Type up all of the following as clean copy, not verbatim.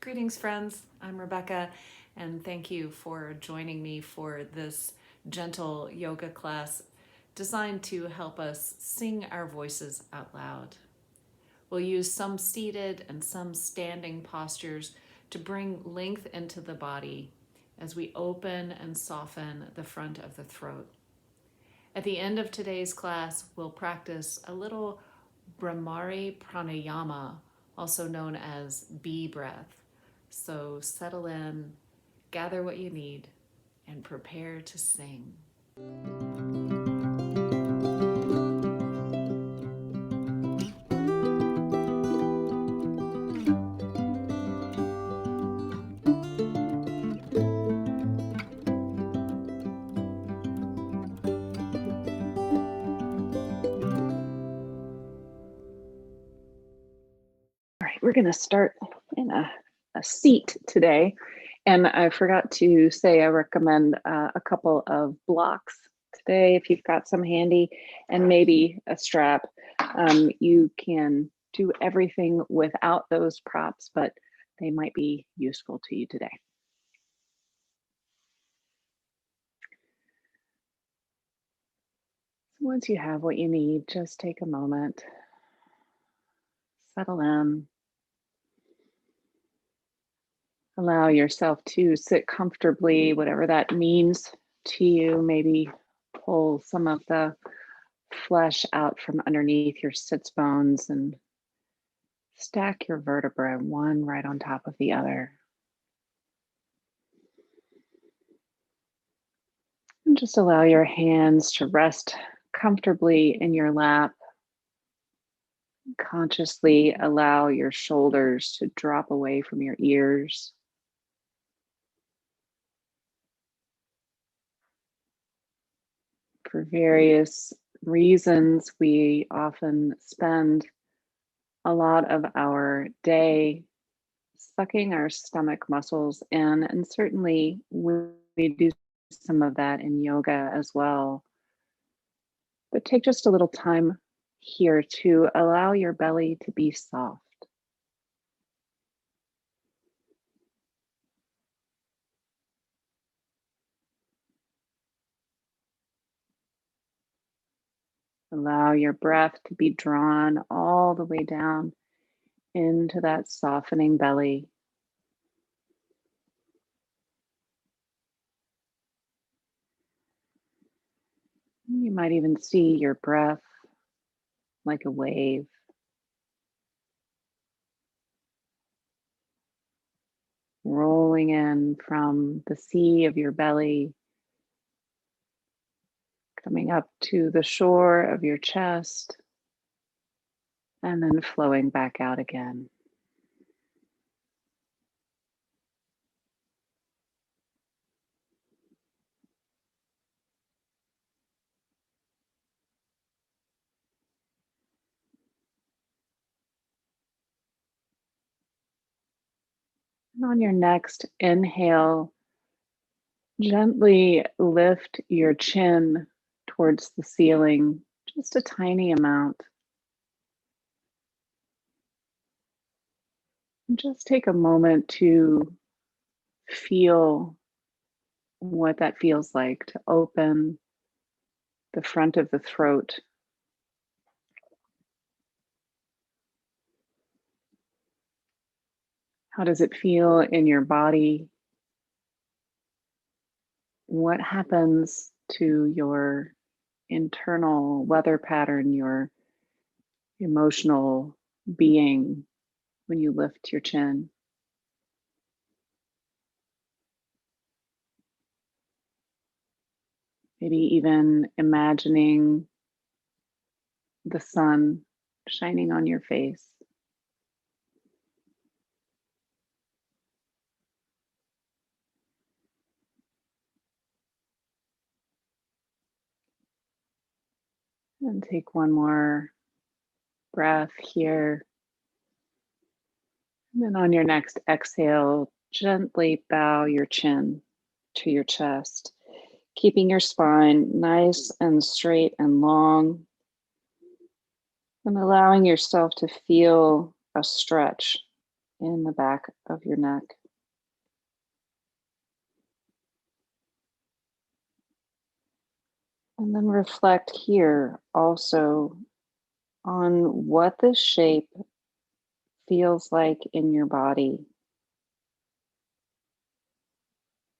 Greetings, friends. I'm Rebecca, and thank you for joining me for this gentle yoga class designed to help us sing our voices out loud. We'll use some seated and some standing postures to bring length into the body as we open and soften the front of the throat. At the end of today's class, we'll practice a little Bhramari Pranayama, also known as bee breath. So settle in, gather what you need, and prepare to sing. All right, we're going to start in a seat today. And I forgot to say I recommend a couple of blocks today if you've got some handy and maybe a strap. You can do everything without those props, but they might be useful to you today. So once you have what you need, just take a moment, settle in. Allow yourself to sit comfortably, whatever that means to you. Maybe pull some of the flesh out from underneath your sits bones and stack your vertebrae one right on top of the other. And just allow your hands to rest comfortably in your lap. Consciously allow your shoulders to drop away from your ears. For various reasons, we often spend a lot of our day sucking our stomach muscles in, and certainly we do some of that in yoga as well. But take just a little time here to allow your belly to be soft. Allow your breath to be drawn all the way down into that softening belly. You might even see your breath like a wave. Rolling in from the sea of your belly, coming up to the shore of your chest, and then flowing back out again. And on your next inhale, gently lift your chin towards the ceiling, just a tiny amount. And just take a moment to feel what that feels like to open the front of the throat. How does it feel in your body? What happens to your internal weather pattern, your emotional being when you lift your chin? Maybe even imagining the sun shining on your face. And take one more breath here. And then on your next exhale, gently bow your chin to your chest, keeping your spine nice and straight and long, and allowing yourself to feel a stretch in the back of your neck. And then reflect here also on what this shape feels like in your body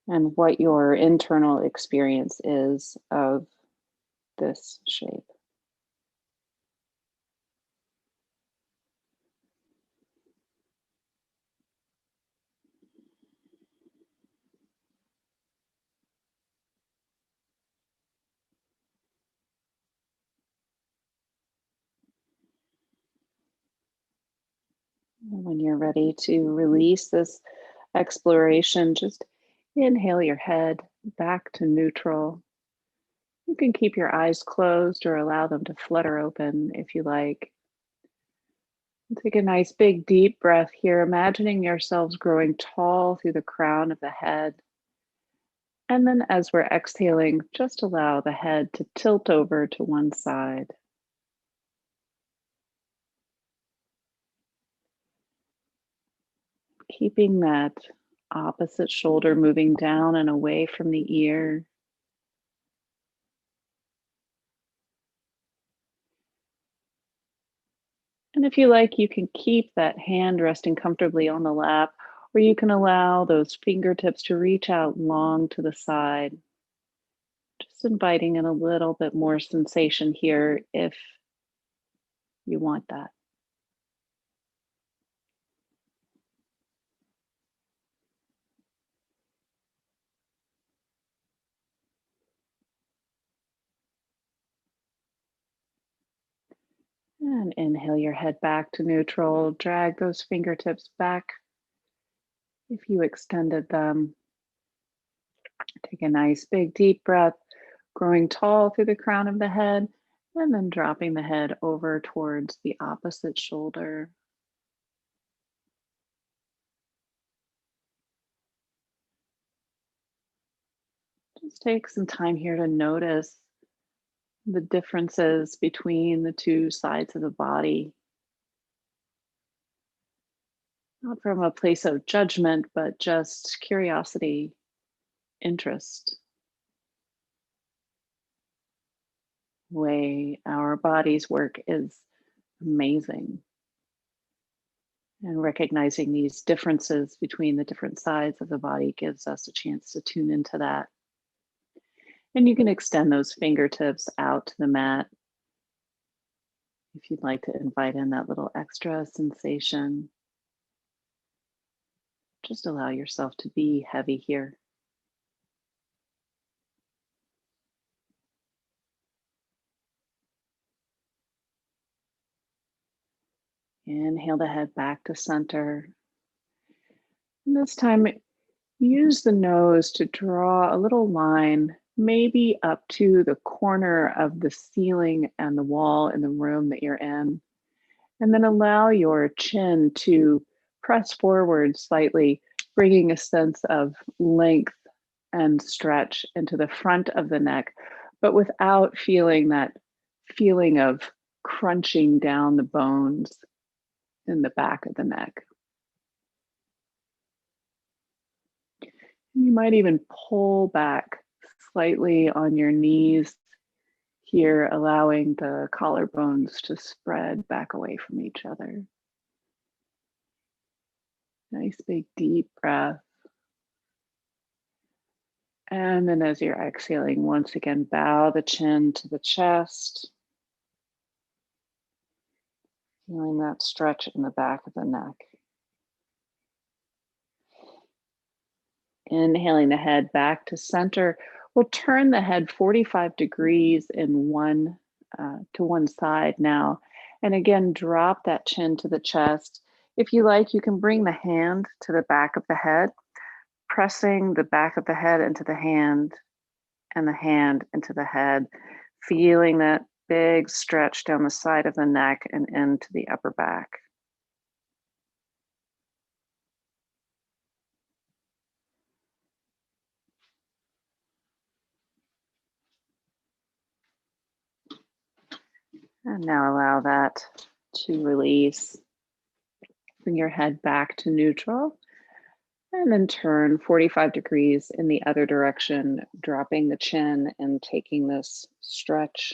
and what your internal experience is of this shape. And when you're ready to release this exploration, just inhale your head back to neutral. You can keep your eyes closed or allow them to flutter open if you like. Take a nice big deep breath here, imagining yourselves growing tall through the crown of the head. And then as we're exhaling, just allow the head to tilt over to one side. Keeping that opposite shoulder moving down and away from the ear. And if you like, you can keep that hand resting comfortably on the lap, or you can allow those fingertips to reach out long to the side. Just inviting in a little bit more sensation here if you want that. And inhale your head back to neutral. Drag those fingertips back if you extended them. Take a nice big deep breath, growing tall through the crown of the head, and then dropping the head over towards the opposite shoulder. Just take some time here to notice the differences between the two sides of the body, not from a place of judgment, but just curiosity, interest. Way our bodies work is amazing. And recognizing these differences between the different sides of the body gives us a chance to tune into that. And you can extend those fingertips out to the mat if you'd like to invite in that little extra sensation. Just allow yourself to be heavy here. Inhale the head back to center. And this time, use the nose to draw a little line, maybe up to the corner of the ceiling and the wall in the room that you're in. And then allow your chin to press forward slightly, bringing a sense of length and stretch into the front of the neck, but without feeling that feeling of crunching down the bones in the back of the neck. You might even pull back slightly on your knees here, allowing the collarbones to spread back away from each other. Nice big deep breath. And then as you're exhaling, once again, bow the chin to the chest, feeling that stretch in the back of the neck. Inhaling the head back to center. We'll turn the head 45 degrees in to one side now. And again, drop that chin to the chest. If you like, you can bring the hand to the back of the head, pressing the back of the head into the hand and the hand into the head, feeling that big stretch down the side of the neck and into the upper back. And now allow that to release. bring your head back to neutral. And then turn 45 degrees in the other direction, dropping the chin and taking this stretch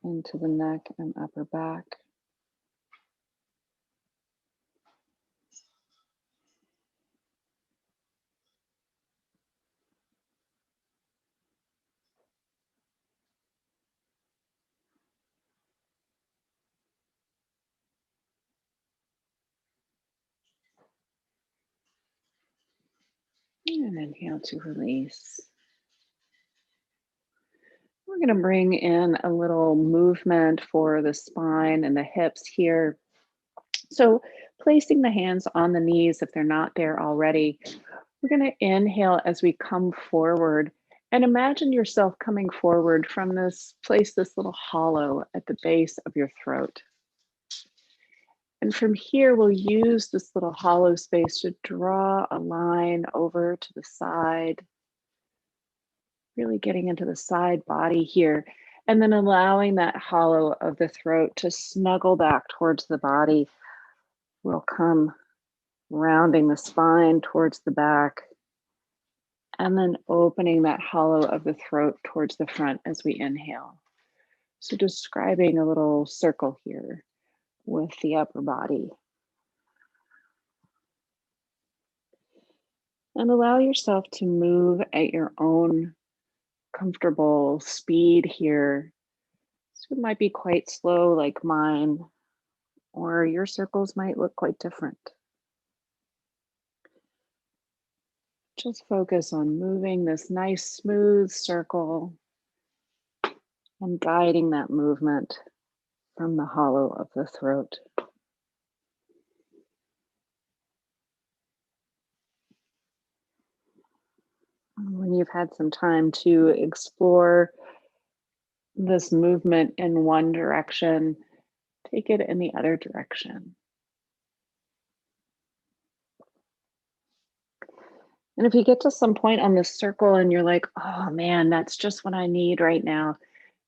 into the neck and upper back. And inhale to release. We're going to bring in a little movement for the spine and the hips here. So placing the hands on the knees if they're not there already. We're going to inhale as we come forward and imagine yourself coming forward from this place, this little hollow at the base of your throat. And from here, we'll use this little hollow space to draw a line over to the side, really getting into the side body here, and then allowing that hollow of the throat to snuggle back towards the body. We'll come rounding the spine towards the back, and then opening that hollow of the throat towards the front as we inhale. So describing a little circle here with the upper body. And allow yourself to move at your own comfortable speed here. So it might be quite slow like mine, or your circles might look quite different. Just focus on moving this nice smooth circle and guiding that movement from the hollow of the throat. When you've had some time to explore this movement in one direction, take it in the other direction. And if you get to some point on this circle and you're like, oh man, that's just what I need right now,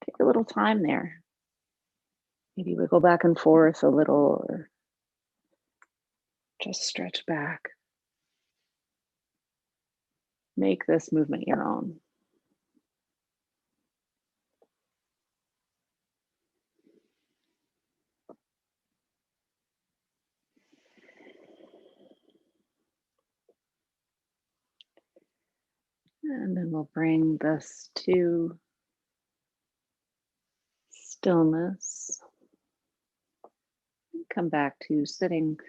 take a little time there. Maybe wiggle back and forth a little, or just stretch back. Make this movement your own. And then we'll bring this to stillness. Come back to sitting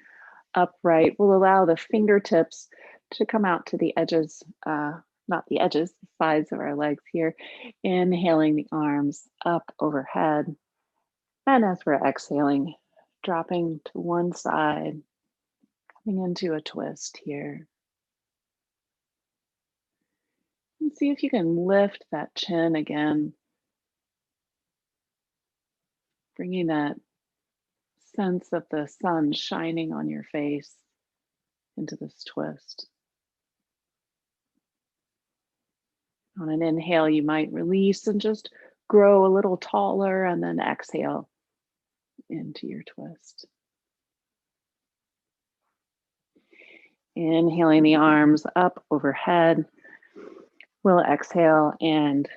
upright. We'll allow the fingertips to come out to the edges, not the edges, the sides of our legs here. Inhaling the arms up overhead. And as we're exhaling, dropping to one side, coming into a twist here. And see if you can lift that chin again, bringing that sense of the sun shining on your face into this twist. On an inhale, you might release and just grow a little taller, and then exhale into your twist. Inhaling the arms up overhead. We'll exhale and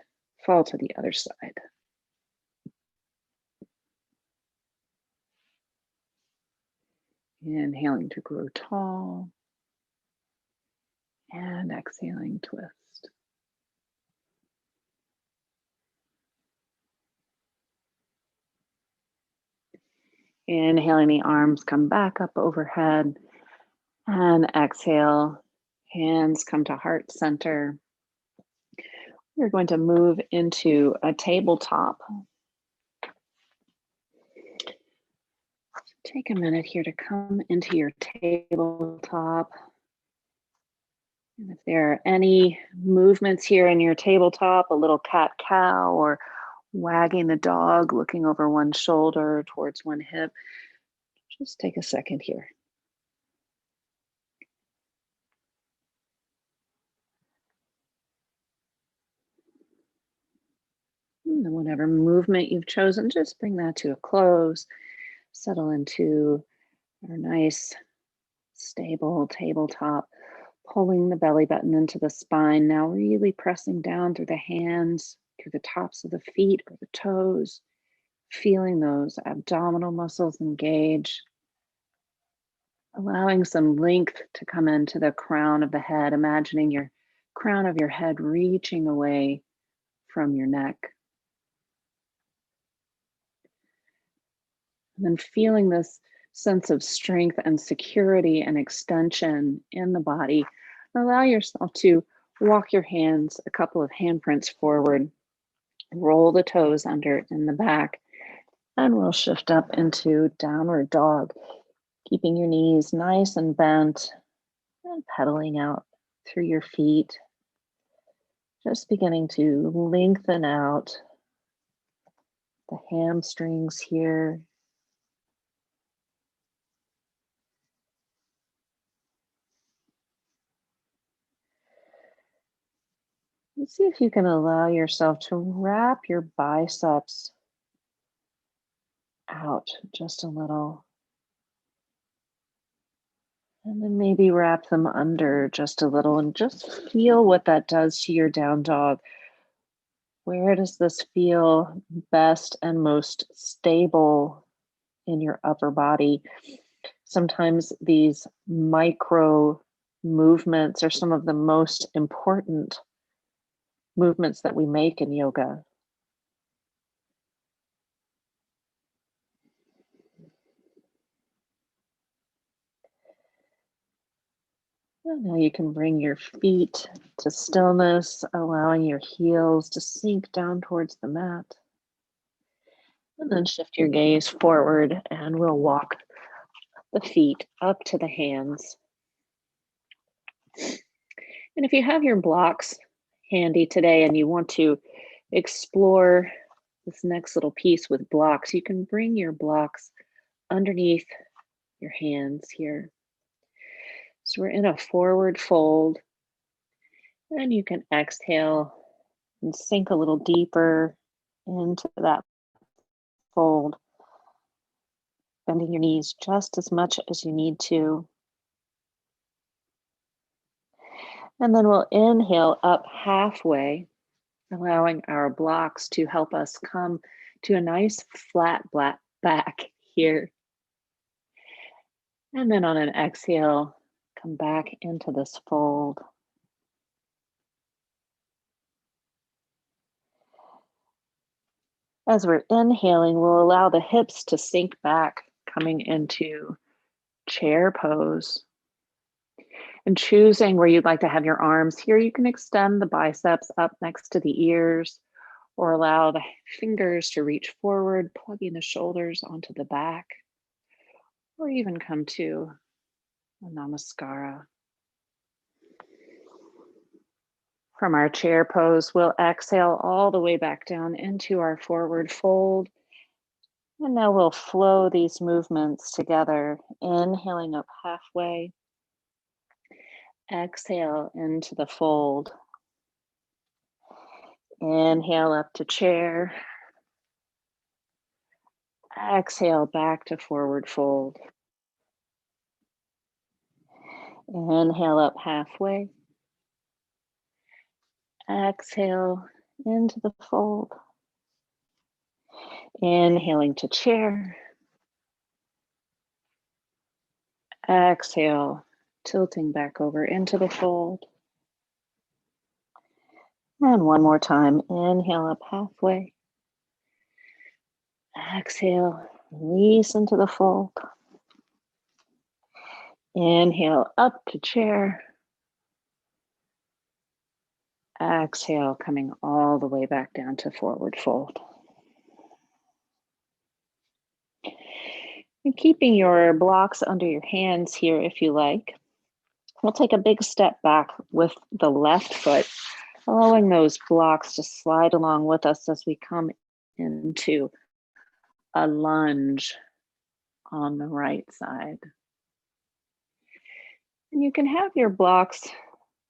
fall to the other side. Inhaling to grow tall. And exhaling, twist. Inhaling, the arms come back up overhead. And exhale, hands come to heart center. We're going to move into a tabletop. Take a minute here to come into your tabletop. And if there are any movements here in your tabletop, a little cat-cow or wagging the dog, looking over one shoulder towards one hip, just take a second here. And then whatever movement you've chosen, just bring that to a close. Settle into Our nice, stable tabletop, pulling the belly button into the spine. Now, really pressing down through the hands, through the tops of the feet or the toes, feeling those abdominal muscles engage, allowing some length to come into the crown of the head, imagining your crown of your head reaching away from your neck. And then feeling this sense of strength and security and extension in the body. Allow yourself to walk your hands a couple of handprints forward, roll the toes under in the back, and we'll shift up into downward dog, keeping your knees nice and bent and pedaling out through your feet. Just beginning to lengthen out the hamstrings here. And see if you can allow yourself to wrap your biceps out just a little. And then maybe wrap them under just a little and just feel what that does to your down dog. Where does this feel best and most stable in your upper body? Sometimes these micro movements are some of the most important movements that we make in yoga. And now you can bring your feet to stillness, allowing your heels to sink down towards the mat. And then shift your gaze forward and we'll walk the feet up to the hands. And if you have your blocks handy today and you want to explore this next little piece with blocks, you can bring your blocks underneath your hands here. So we're in a forward fold, and you can exhale and sink a little deeper into that fold, bending your knees just as much as you need to. And then we'll inhale up halfway, allowing our blocks to help us come to a nice flat back here. And then on an exhale, come back into this fold. As we're inhaling, we'll allow the hips to sink back, coming into chair pose. And choosing where you'd like to have your arms here, you can extend the biceps up next to the ears or allow the fingers to reach forward, plugging the shoulders onto the back, or even come to a namaskara. From our chair pose, we'll exhale all the way back down into our forward fold. And now we'll flow these movements together, inhaling up halfway, exhale into the fold. Inhale up to chair. Exhale back to forward fold. Inhale up halfway. Exhale into the fold. Inhaling to chair. Exhale, tilting back over into the fold. And one more time. Inhale up halfway. Exhale, release into the fold. Inhale up to chair. Exhale, coming all the way back down to forward fold. And keeping your blocks under your hands here if you like. We'll take a big step back with the left foot, allowing those blocks to slide along with us as we come into a lunge on the right side. And you can have your blocks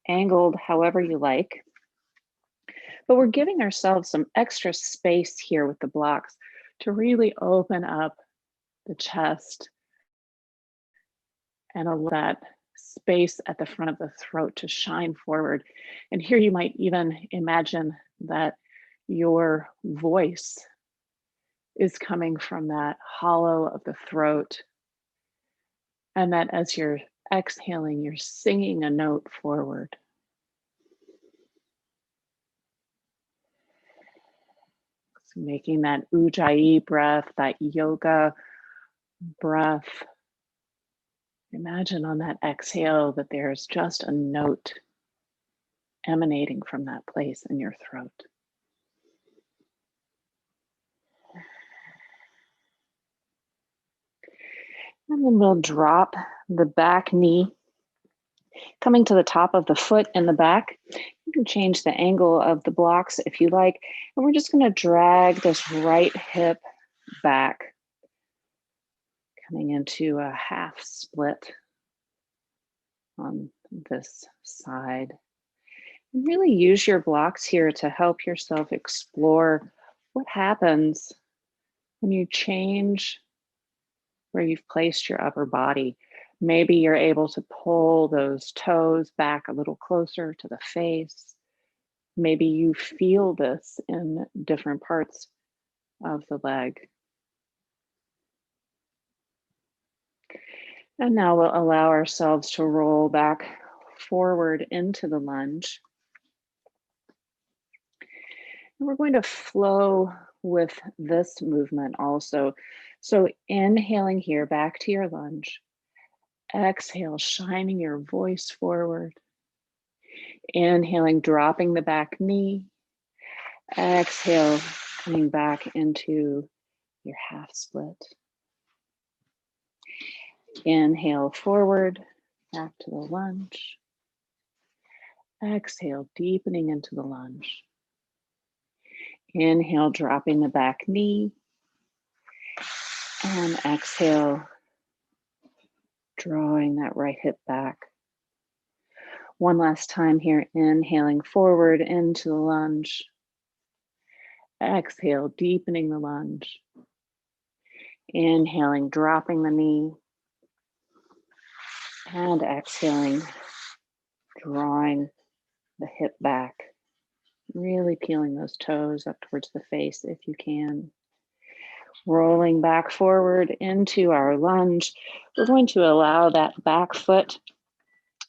angled however you like, but we're giving ourselves some extra space here with the blocks to really open up the chest, and allow that space at the front of the throat to shine forward. And here you might even imagine that your voice is coming from that hollow of the throat, and that as you're exhaling, you're singing a note forward. So making that ujjayi breath, that yoga breath. Imagine on that exhale that there's just a note emanating from that place in your throat. And then we'll drop the back knee, coming to the top of the foot in the back. You can change the angle of the blocks if you like. And we're just going to drag this right hip back, coming into a half split on this side. And really use your blocks here to help yourself explore what happens when you change where you've placed your upper body. Maybe you're able to pull those toes back a little closer to the face. Maybe you feel this in different parts of the leg. And now we'll allow ourselves to roll back forward into the lunge. And we're going to flow with this movement also. So inhaling here, back to your lunge. Exhale, shining your voice forward. Inhaling, dropping the back knee. Exhale, coming back into your half split. Inhale forward, back to the lunge. Exhale, deepening into the lunge. Inhale, dropping the back knee. And exhale, drawing that right hip back. One last time here, inhaling forward into the lunge. Exhale, deepening the lunge. Inhaling, dropping the knee. And exhaling, drawing the hip back. Really peeling those toes up towards the face if you can. Rolling back forward into our lunge. We're going to allow that back foot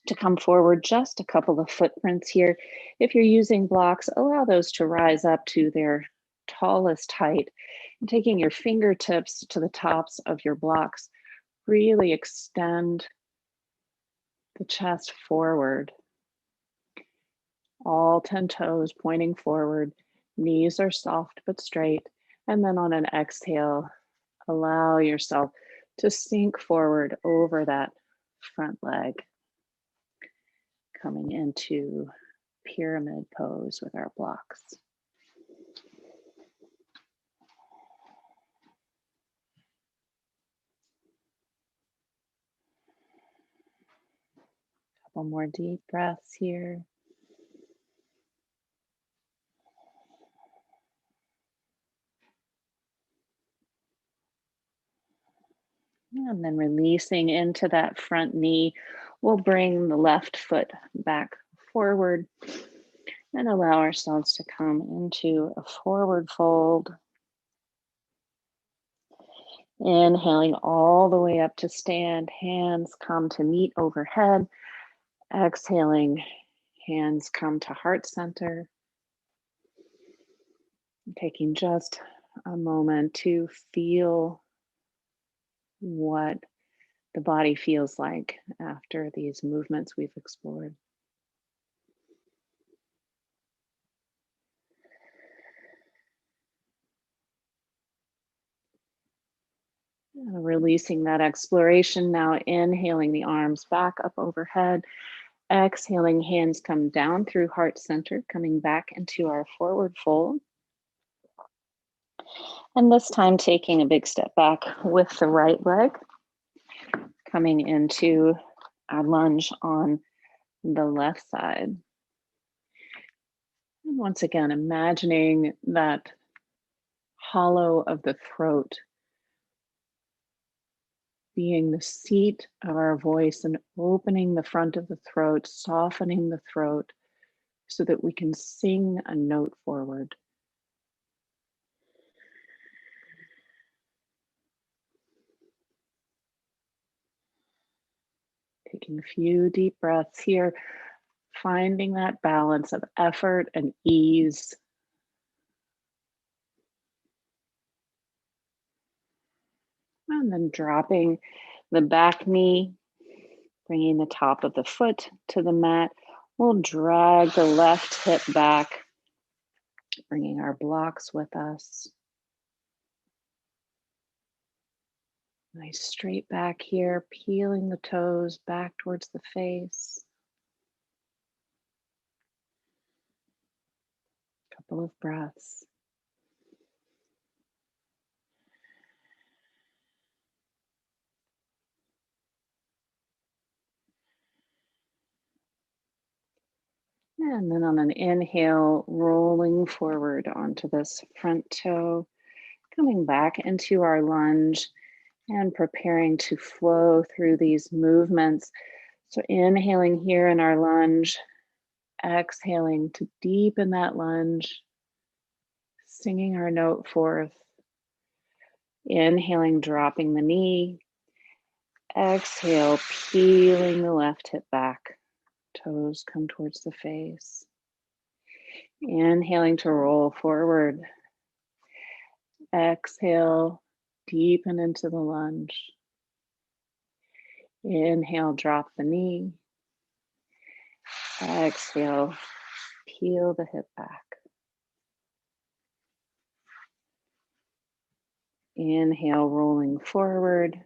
to come forward just a couple of footprints here. If you're using blocks, allow those to rise up to their tallest height. And taking your fingertips to the tops of your blocks, really extend the chest forward. All 10 toes pointing forward. Knees are soft but straight. And then on an exhale, allow yourself to sink forward over that front leg, coming into pyramid pose with our blocks. Couple more deep breaths here. And then releasing into that front knee, we'll bring the left foot back forward and allow ourselves to come into a forward fold. Inhaling all the way up to stand, hands come to meet overhead. Exhaling, hands come to heart center. Taking just a moment to feel what the body feels like after these movements we've explored. Releasing that exploration, now inhaling the arms back up overhead. Exhaling, hands come down through heart center, coming back into our forward fold. And this time taking a big step back with the right leg, coming into our lunge on the left side. And once again, imagining that hollow of the throat being the seat of our voice and opening the front of the throat, softening the throat so that we can sing a note forward. Taking a few deep breaths here, finding that balance of effort and ease. And then dropping the back knee, bringing the top of the foot to the mat. We'll drag the left hip back, bringing our blocks with us. Nice straight back here, peeling the toes back towards the face. Couple of breaths. And then on an inhale, rolling forward onto this front toe, coming back into our lunge and preparing to flow through these movements. So inhaling here in our lunge, exhaling to deepen that lunge, singing our note forth. Inhaling, dropping the knee. Exhale, peeling the left hip back. Toes come towards the face. Inhaling to roll forward. Exhale, deepen into the lunge. Inhale, drop the knee. Exhale, peel the hip back. Inhale, rolling forward.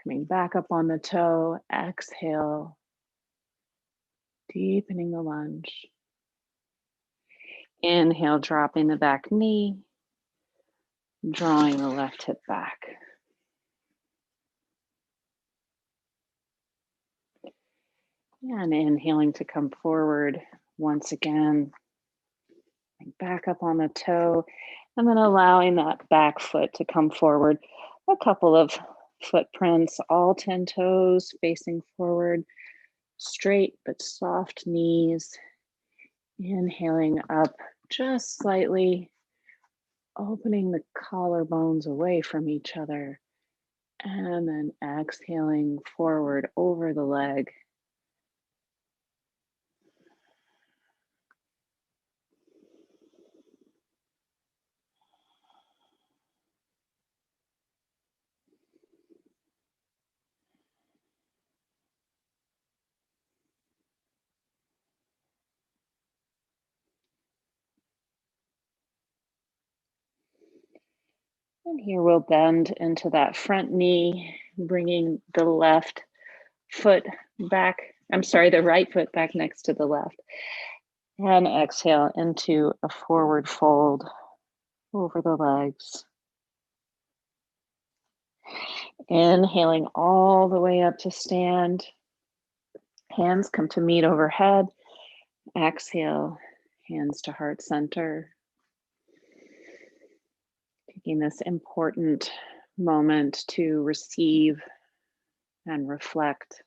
Coming back up on the toe. Exhale, deepening the lunge. Inhale, dropping the back knee. Drawing the left hip back. And inhaling to come forward once again. Back up on the toe. And then allowing that back foot to come forward. A couple of footprints, all 10 toes facing forward. Straight but soft knees. Inhaling up just slightly. Opening the collarbones away from each other. And then exhaling forward over the leg. And here we'll bend into that front knee, bringing the left foot back. The right foot back next to the left. And exhale into a forward fold over the legs. Inhaling all the way up to stand. Hands come to meet overhead. Exhale, hands to heart center. Taking this important moment to receive and reflect.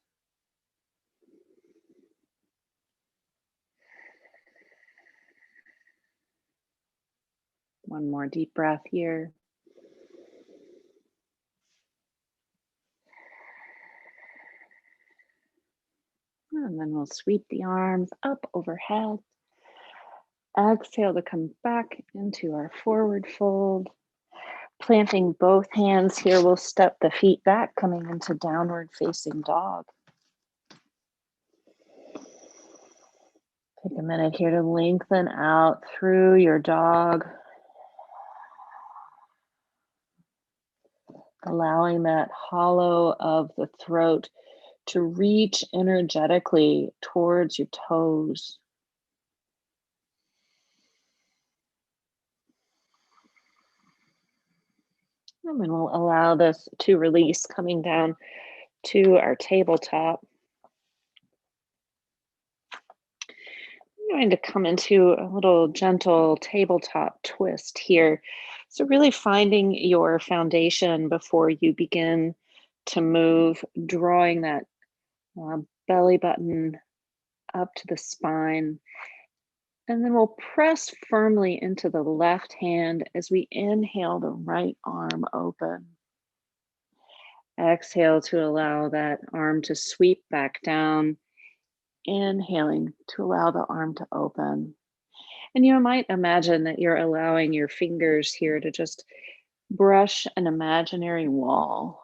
One more deep breath here. And then we'll sweep the arms up overhead. Exhale to come back into our forward fold. Planting both hands here, we'll step the feet back, coming into downward facing dog. Take a minute here to lengthen out through your dog. Allowing that hollow of the throat to reach energetically towards your toes. And then we'll allow this to release, coming down to our tabletop. I'm going to come into a little gentle tabletop twist here. So really finding your foundation before you begin to move, drawing that belly button up to the spine. And then we'll press firmly into the left hand as we inhale the right arm open. Exhale to allow that arm to sweep back down. Inhaling to allow the arm to open. And you might imagine that you're allowing your fingers here to just brush an imaginary wall.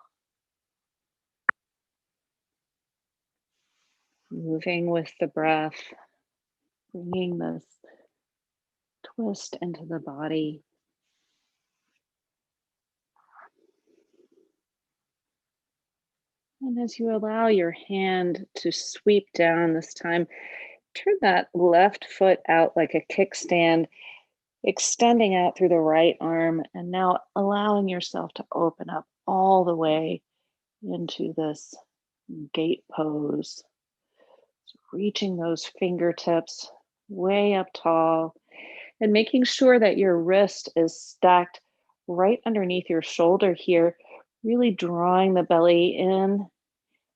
Moving with the breath, bringing this twist into the body. And as you allow your hand to sweep down this time, turn that left foot out like a kickstand, extending out through the right arm, and now allowing yourself to open up all the way into this gate pose. So reaching those fingertips way up tall and making sure that your wrist is stacked right underneath your shoulder here, really drawing the belly in.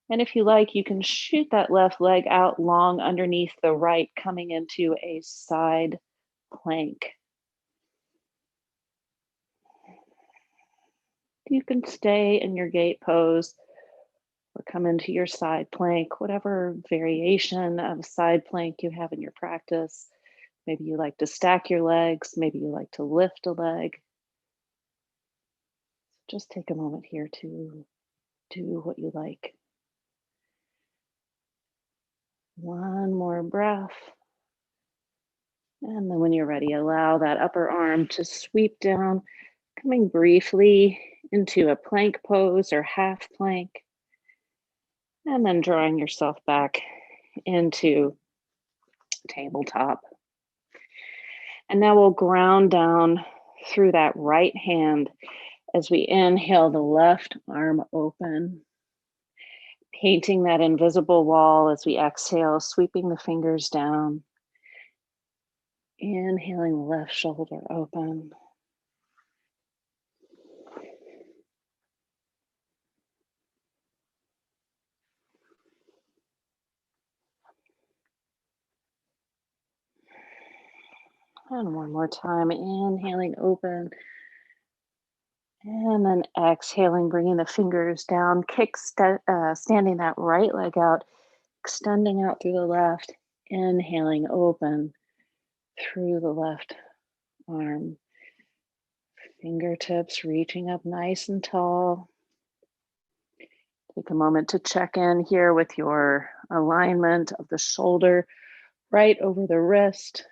And if you like, you can shoot that left leg out long underneath the right, coming into a side plank. You can stay in your gate pose or come into your side plank, whatever variation of side plank you have in your practice. Maybe you like to stack your legs, maybe you like to lift a leg. Just take a moment here to do what you like. One more breath. And then when you're ready, allow that upper arm to sweep down, coming briefly into a plank pose or half plank. And then drawing yourself back into tabletop. And now we'll ground down through that right hand as we inhale the left arm open, painting that invisible wall as we exhale, sweeping the fingers down. Inhaling the left shoulder open. And one more time, inhaling open. And then exhaling, bringing the fingers down, standing that right leg out, extending out through the left, inhaling open through the left arm. Fingertips reaching up nice and tall. Take a moment to check in here with your alignment of the shoulder right over the wrist.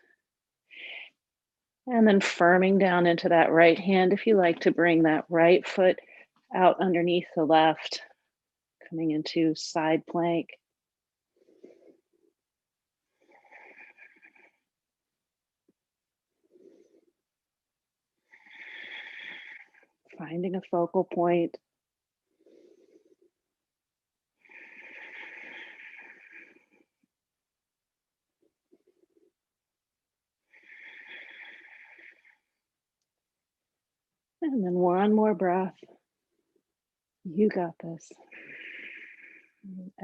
And then firming down into that right hand, if you like to bring that right foot out underneath the left, coming into side plank. Finding a focal point. And then one more breath. You got this.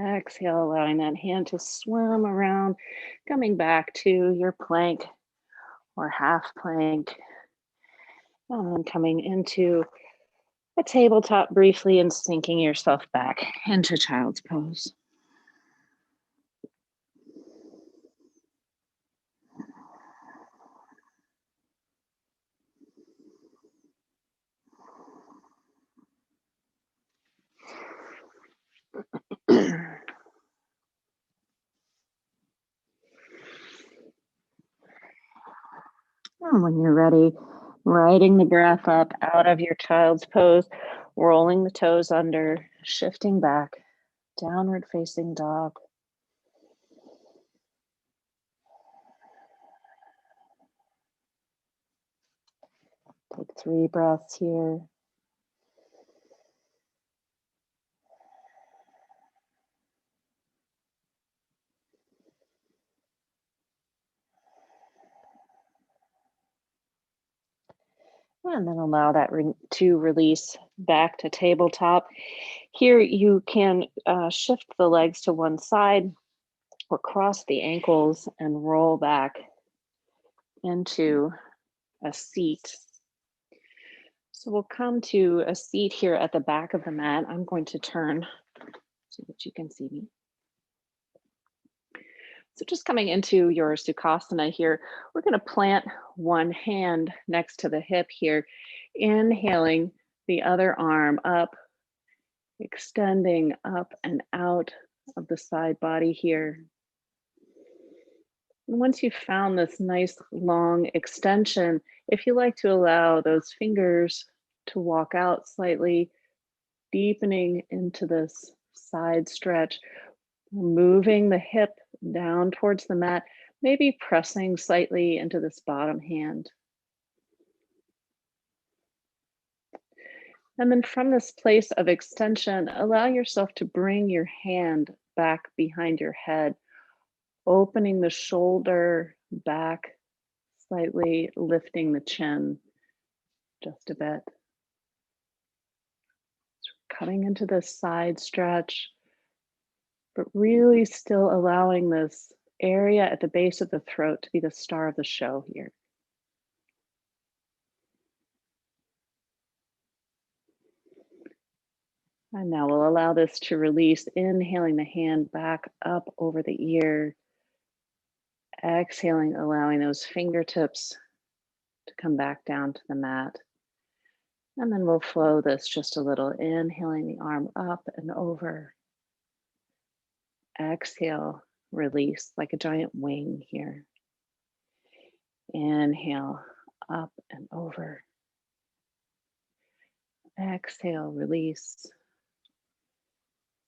Exhale, allowing that hand to swim around, coming back to your plank or half plank. And then coming into a tabletop briefly and sinking yourself back into child's pose. And when you're ready, riding the breath up out of your child's pose, rolling the toes under, shifting back, downward facing dog. Take 3 breaths here. And then allow that to release back to tabletop. Here you can shift the legs to one side or cross the ankles and roll back into a seat. So we'll come to a seat here at the back of the mat. I'm going to turn so that you can see me. So just coming into your Sukhasana here, we're going to plant one hand next to the hip here, inhaling the other arm up, extending up and out of the side body here. And once you've found this nice long extension, if you like to allow those fingers to walk out slightly, deepening into this side stretch, moving the hip down towards the mat, maybe pressing slightly into this bottom hand. And then from this place of extension, allow yourself to bring your hand back behind your head, opening the shoulder back slightly, lifting the chin just a bit. So coming into this side stretch, but really still allowing this area at the base of the throat to be the star of the show here. And now we'll allow this to release, inhaling the hand back up over the ear, exhaling, allowing those fingertips to come back down to the mat. And then we'll flow this just a little, inhaling the arm up and over. Exhale, release like a giant wing here. Inhale, up and over. Exhale, release.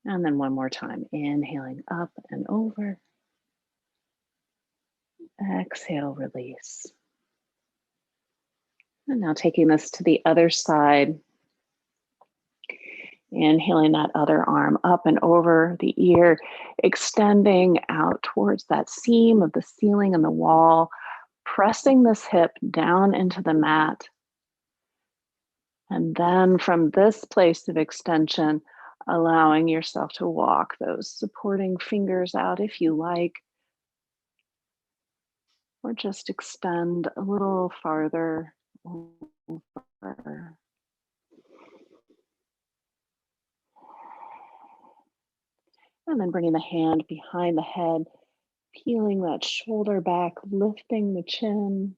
And then one more time, inhaling up and over. Exhale, release. And now taking this to the other side. Inhaling that other arm up and over the ear, extending out towards that seam of the ceiling and the wall, pressing this hip down into the mat. And then from this place of extension, allowing yourself to walk those supporting fingers out if you like, or just extend a little farther over. And then bringing the hand behind the head, peeling that shoulder back, lifting the chin.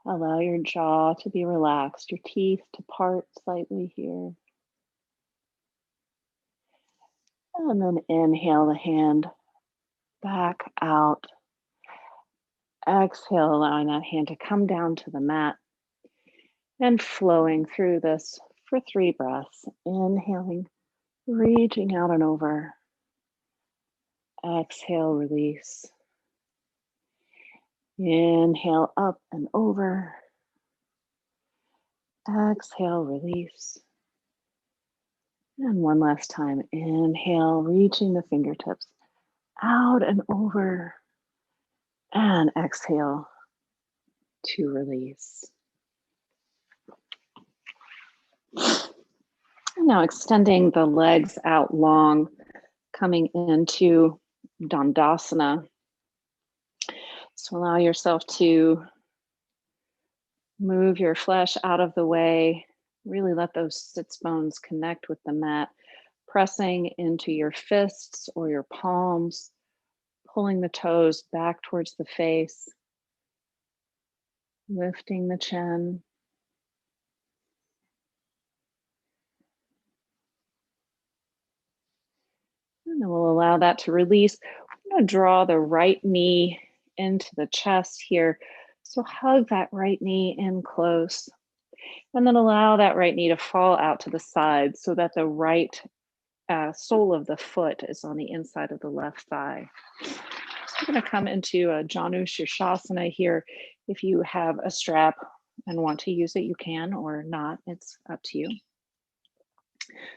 Allow your jaw to be relaxed, your teeth to part slightly here. And then inhale the hand back out. Exhale, allowing that hand to come down to the mat and flowing through this for 3 breaths. Inhaling, reaching out and over. Exhale, release. Inhale, up and over. Exhale, release. And one last time. Inhale, reaching the fingertips out and over. And exhale to release. And now extending the legs out long, coming into Dandasana. So allow yourself to move your flesh out of the way. Really let those sits bones connect with the mat, pressing into your fists or your palms, pulling the toes back towards the face, lifting the chin. And then we'll allow that to release. I'm going to draw the right knee into the chest here. So hug that right knee in close. And then allow that right knee to fall out to the side so that the right sole of the foot is on the inside of the left thigh. So we're going to come into a Janu Shavasana here. If you have a strap and want to use it, you can, or not. It's up to you.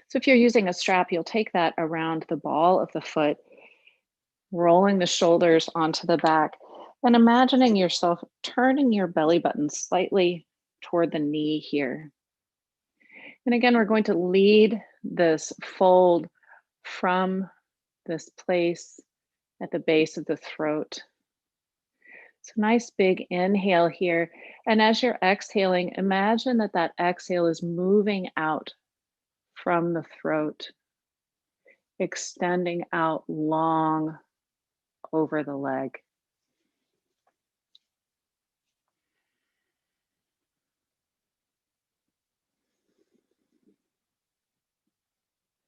So if you're using a strap, you'll take that around the ball of the foot, rolling the shoulders onto the back, and imagining yourself turning your belly button slightly toward the knee here. And again, we're going to lead this fold from this place at the base of the throat. So nice big inhale here. And as you're exhaling, imagine that that exhale is moving out from the throat, extending out long over the leg.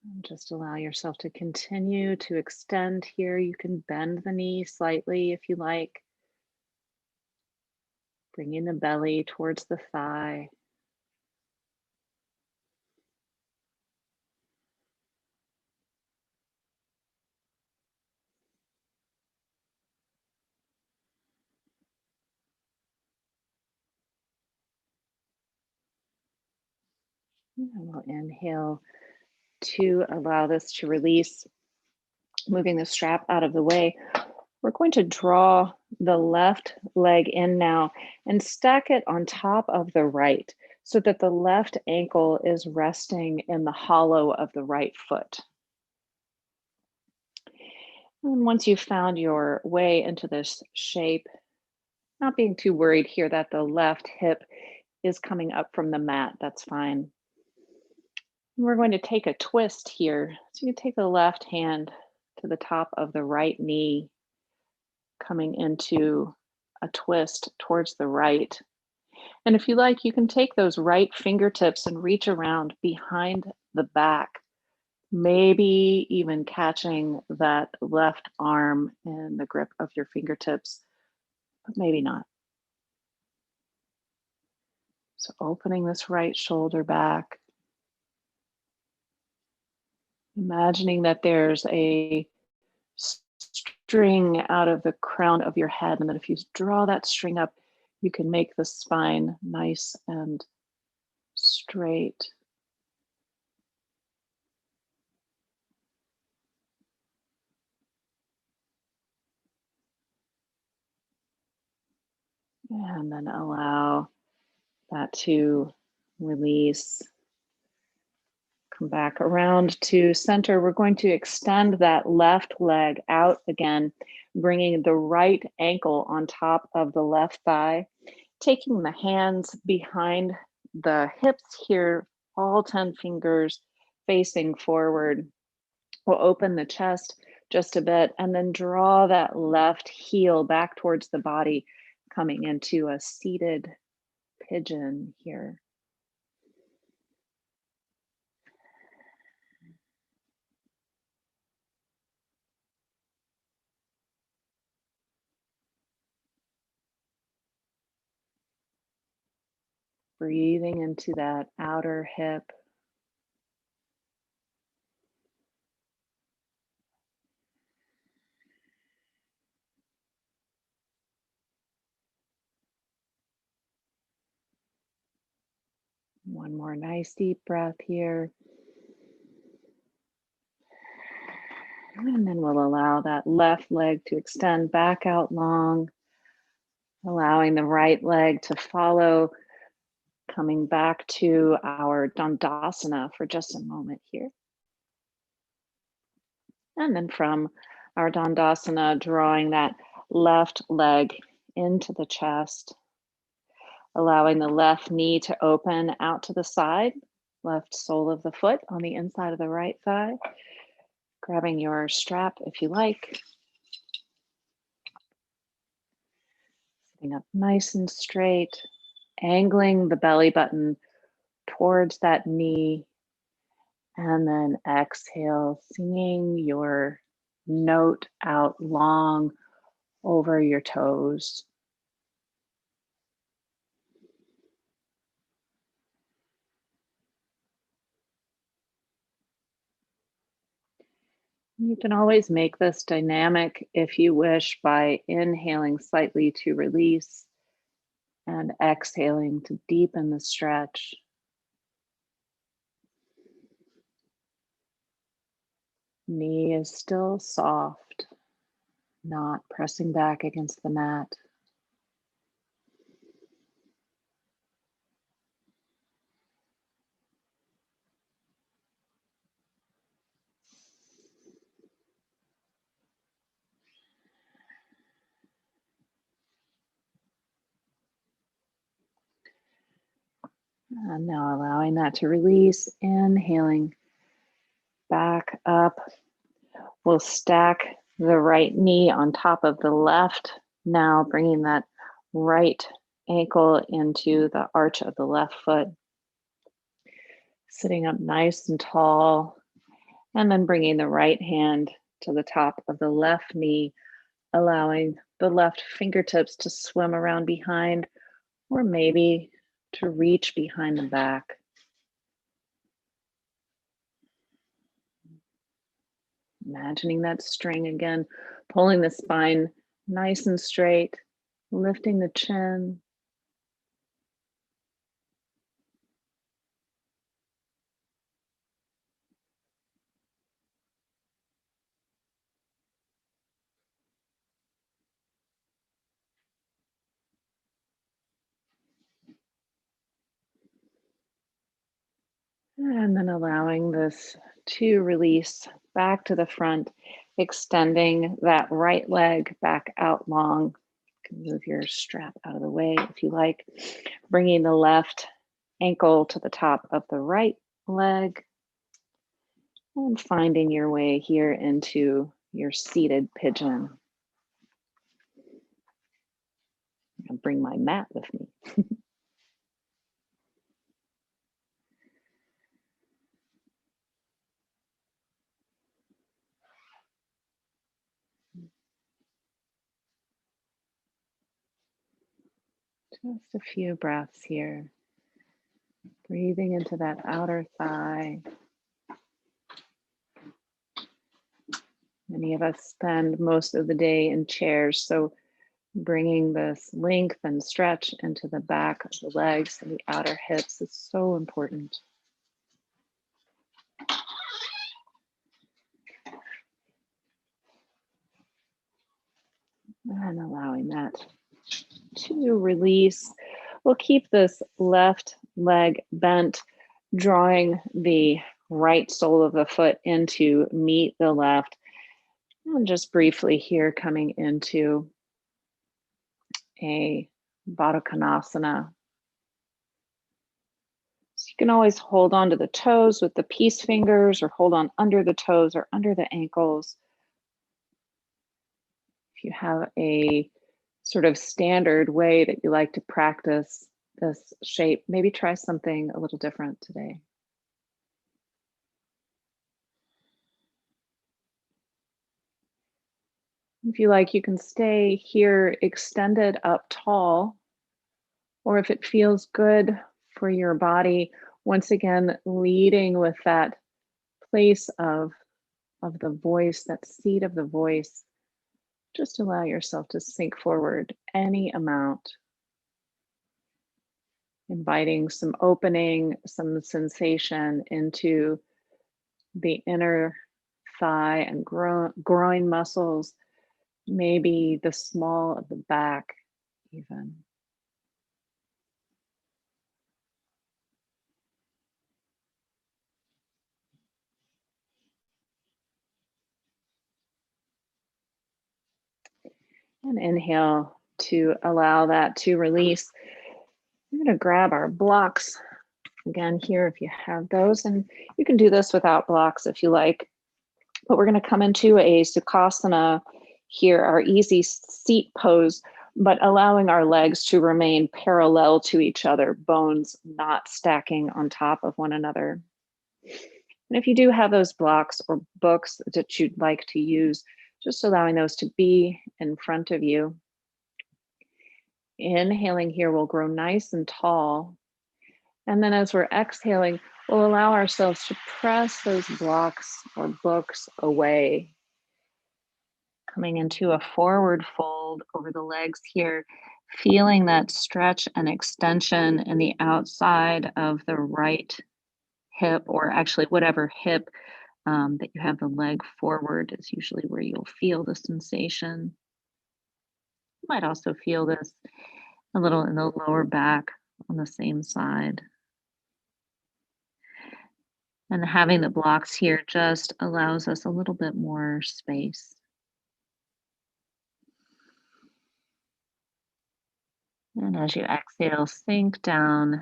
And just allow yourself to continue to extend here. You can bend the knee slightly if you like, bringing the belly towards the thigh. And we'll inhale to allow this to release, moving the strap out of the way. We're going to draw the left leg in now and stack it on top of the right so that the left ankle is resting in the hollow of the right foot. And once you've found your way into this shape, not being too worried here that the left hip is coming up from the mat, that's fine. We're going to take a twist here. So you can take the left hand to the top of the right knee, coming into a twist towards the right. And if you like, you can take those right fingertips and reach around behind the back, maybe even catching that left arm in the grip of your fingertips, but maybe not. So opening this right shoulder back, imagining that there's a string out of the crown of your head, and that if you draw that string up, you can make the spine nice and straight. And then allow that to release. Come back around to center. We're going to extend that left leg out again, bringing the right ankle on top of the left thigh, taking the hands behind the hips here, all 10 fingers facing forward. We'll open the chest just a bit and then draw that left heel back towards the body, coming into a seated pigeon here. Breathing into that outer hip. One more nice deep breath here. And then we'll allow that left leg to extend back out long, allowing the right leg to follow, coming back to our Dandasana for just a moment here. And then from our Dandasana, drawing that left leg into the chest, allowing the left knee to open out to the side, left sole of the foot on the inside of the right thigh. Grabbing your strap if you like. Sitting up nice and straight, angling the belly button towards that knee. And then exhale, singing your note out long over your toes. You can always make this dynamic if you wish by inhaling slightly to release and exhaling to deepen the stretch. Knee is still soft, not pressing back against the mat. And now allowing that to release, inhaling back up. We'll stack the right knee on top of the left. Now bringing that right ankle into the arch of the left foot. Sitting up nice and tall. And then bringing the right hand to the top of the left knee, allowing the left fingertips to swim around behind, or maybe to reach behind the back. Imagining that string again, pulling the spine nice and straight, lifting the chin. And then allowing this to release back to the front, extending that right leg back out long. You can move your strap out of the way if you like. Bringing the left ankle to the top of the right leg and finding your way here into your seated pigeon. I'll bring my mat with me. Just a few breaths here. Breathing into that outer thigh. Many of us spend most of the day in chairs, so bringing this length and stretch into the back of the legs and the outer hips is so important. And allowing that to release. We'll keep this left leg bent, drawing the right sole of the foot in to meet the left. And just briefly here coming into a Vatakanasana. So you can always hold on to the toes with the peace fingers or hold on under the toes or under the ankles. If you have a sort of standard way that you like to practice this shape, maybe try something a little different today. If you like, you can stay here extended up tall, or if it feels good for your body, once again, leading with that place of the voice, that seat of the voice. Just allow yourself to sink forward any amount, inviting some opening, some sensation into the inner thigh and groin muscles, maybe the small of the back even. And inhale to allow that to release. We're going to grab our blocks again here if you have those, and you can do this without blocks if you like. But we're going to come into a Sukhasana here, our easy seat pose, but allowing our legs to remain parallel to each other, bones not stacking on top of one another. And if you do have those blocks or books that you'd like to use, just allowing those to be in front of you. Inhaling here, we'll grow nice and tall. And then as we're exhaling, we'll allow ourselves to press those blocks or books away. Coming into a forward fold over the legs here, feeling that stretch and extension in the outside of the right hip, or actually whatever hip that you have the leg forward is usually where you'll feel the sensation. You might also feel this a little in the lower back on the same side. And having the blocks here just allows us a little bit more space. And as you exhale, sink down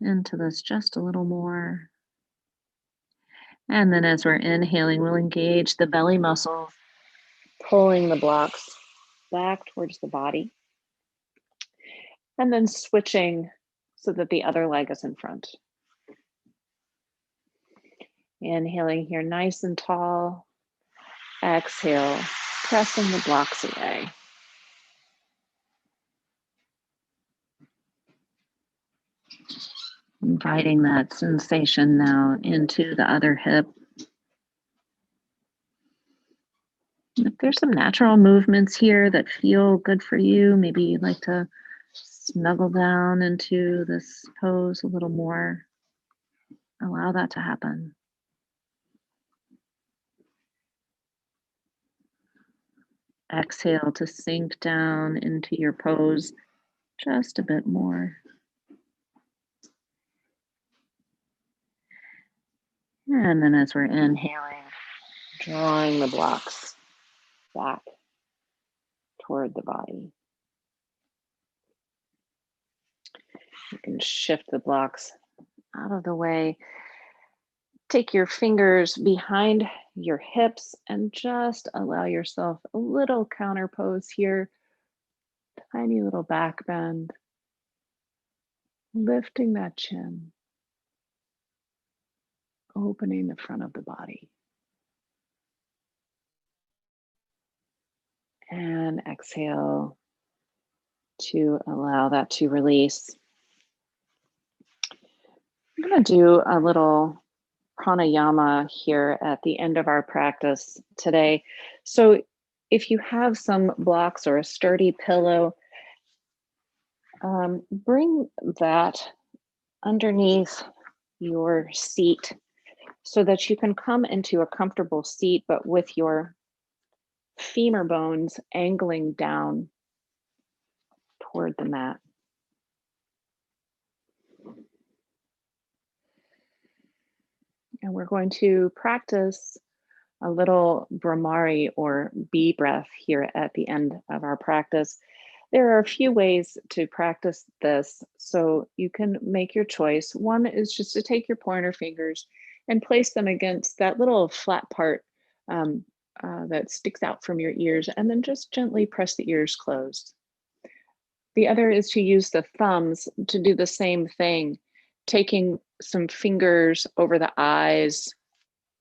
into this just a little more. And then as we're inhaling, we'll engage the belly muscles, pulling the blocks back towards the body. And then switching so that the other leg is in front. Inhaling here nice and tall. Exhale, pressing the blocks away. Inviting that sensation now into the other hip. If there's some natural movements here that feel good for you, maybe you'd like to snuggle down into this pose a little more. Allow that to happen. Exhale to sink down into your pose just a bit more. And then as we're inhaling, drawing the blocks back toward the body. You can shift the blocks out of the way. Take your fingers behind your hips and just allow yourself a little counter pose here. Tiny little back bend. Lifting that chin. Opening the front of the body. And exhale to allow that to release. I'm going to do a little pranayama here at the end of our practice today. So if you have some blocks or a sturdy pillow, bring that underneath your seat so that you can come into a comfortable seat, but with your femur bones angling down toward the mat. And we're going to practice a little Bhramari or bee breath here at the end of our practice. There are a few ways to practice this, so you can make your choice. One is just to take your pointer fingers and place them against that little flat part that sticks out from your ears, and then just gently press the ears closed. The other is to use the thumbs to do the same thing, taking some fingers over the eyes,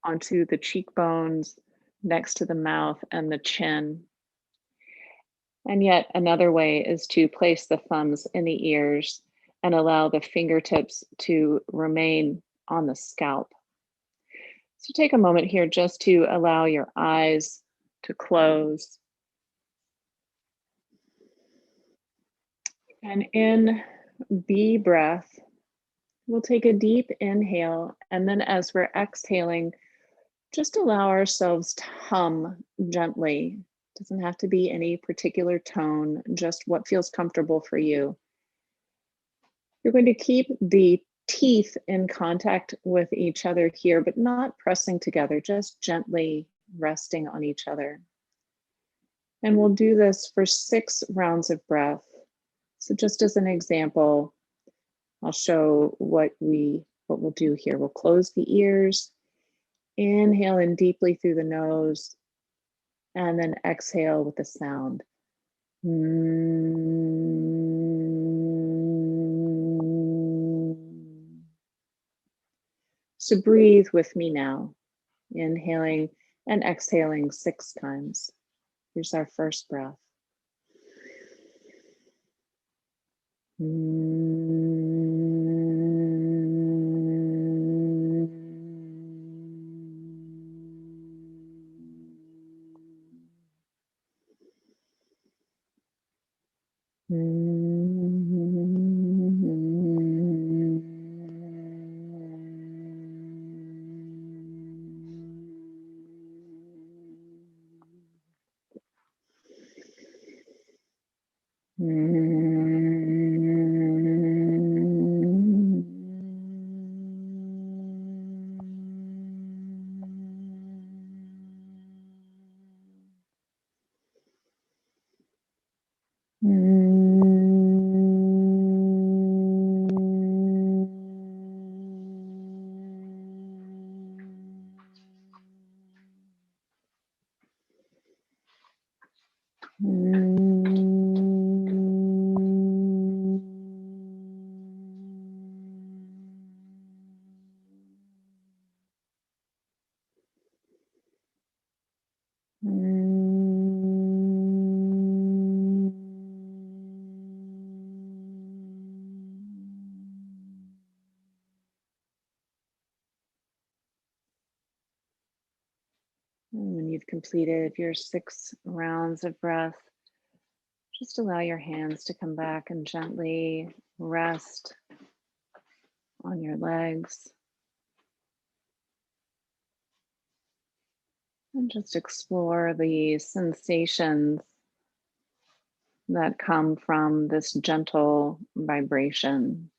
onto the cheekbones, next to the mouth and the chin. And yet another way is to place the thumbs in the ears and allow the fingertips to remain on the scalp. So take a moment here just to allow your eyes to close. And in bee breath, we'll take a deep inhale. And then as we're exhaling, just allow ourselves to hum gently. It doesn't have to be any particular tone, just what feels comfortable for you. You're going to keep the teeth in contact with each other here, but not pressing together, just gently resting on each other. And we'll do this for 6 rounds of breath. So just as an example, I'll show what we'll do here. We'll close the ears, inhale in deeply through the nose, and then exhale with a sound. So breathe with me now, inhaling and exhaling 6 times. Here's our first breath. And when you've completed your 6 rounds of breath, just allow your hands to come back and gently rest on your legs. And just explore the sensations that come from this gentle vibration.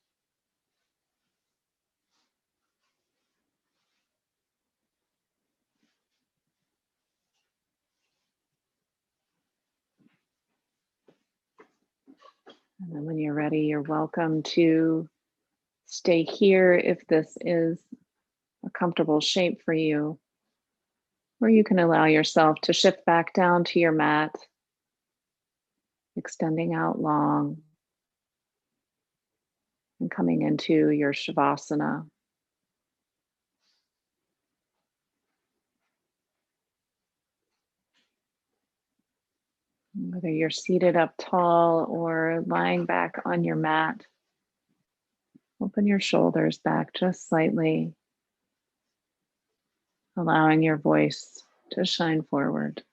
And then when you're ready, you're welcome to stay here if this is a comfortable shape for you, or you can allow yourself to shift back down to your mat, extending out long and coming into your Shavasana. Whether you're seated up tall or lying back on your mat, open your shoulders back just slightly, allowing your voice to shine forward.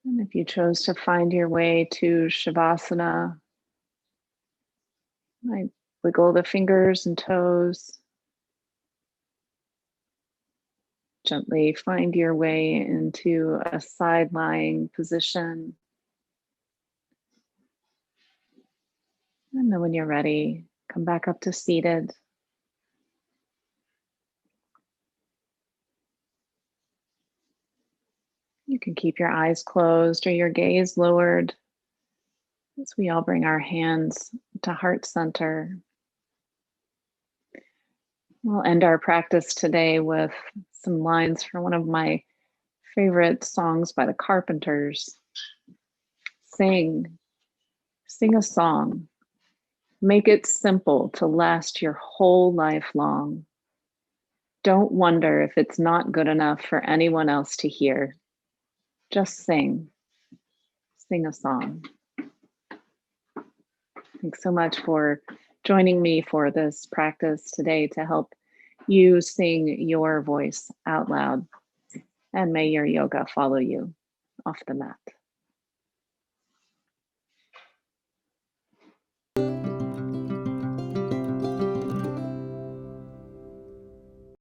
And if you chose to find your way to Shavasana, I wiggle the fingers and toes. Gently find your way into a side lying position. And then when you're ready, come back up to seated. You can keep your eyes closed or your gaze lowered as we all bring our hands to heart center. We'll end our practice today with some lines from one of my favorite songs by the Carpenters. Sing a song. Make it simple to last your whole life long. Don't wonder if it's not good enough for anyone else to hear. Just sing a song. Thanks so much for joining me for this practice today to help you sing your voice out loud. And may your yoga follow you off the mat.